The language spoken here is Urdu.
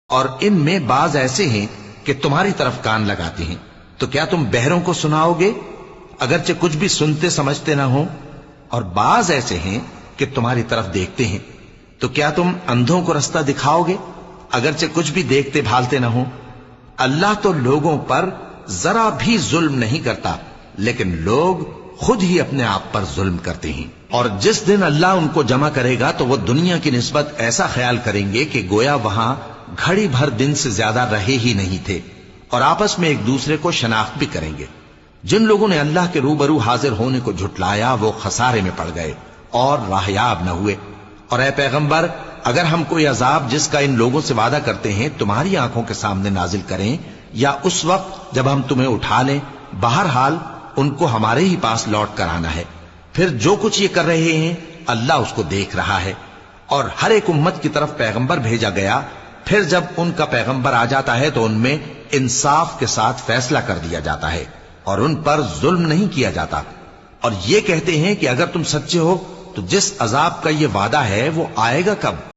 اور ان میں بعض ایسے ہیں کہ تمہاری طرف کان لگاتے ہیں، تو کیا تم بہروں کو سناؤ گے اگرچہ کچھ بھی سنتے سمجھتے نہ ہو؟ اور بعض ایسے ہیں کہ تمہاری طرف دیکھتے ہیں، تو کیا تم اندھوں کو رستہ دکھاؤ گے اگرچہ کچھ بھی دیکھتے بھالتے نہ ہو؟ اللہ تو لوگوں پر ذرا بھی ظلم نہیں کرتا، لیکن لوگ خود ہی اپنے آپ پر ظلم کرتے ہیں۔ اور جس دن اللہ ان کو جمع کرے گا تو وہ دنیا کی نسبت ایسا خیال کریں گے کہ گویا وہاں گھڑی بھر دن سے زیادہ رہے ہی نہیں تھے، اور آپس میں ایک دوسرے کو شناخت بھی کریں گے۔ جن لوگوں نے اللہ کے روبرو حاضر ہونے کو جھٹلایا وہ خسارے میں پڑ گئے اور راہیاب نہ ہوئے۔ اور اے پیغمبر، اگر ہم کوئی عذاب جس کا ان لوگوں سے وعدہ کرتے ہیں تمہاری آنکھوں کے سامنے نازل کریں یا اس وقت جب ہم تمہیں اٹھا لیں، بہرحال ان کو ہمارے ہی پاس لوٹ کر آنا ہے۔ پھر جو کچھ یہ کر رہے ہیں اللہ اس کو دیکھ رہا ہے۔ اور ہر ایک امت کی طرف پیغمبر بھیجا گیا، پھر جب ان کا پیغمبر آ جاتا ہے تو ان میں انصاف کے ساتھ فیصلہ کر دیا جاتا ہے اور ان پر ظلم نہیں کیا جاتا۔ اور یہ کہتے ہیں کہ اگر تم سچے ہو تو جس عذاب کا یہ وعدہ ہے وہ آئے گا کب؟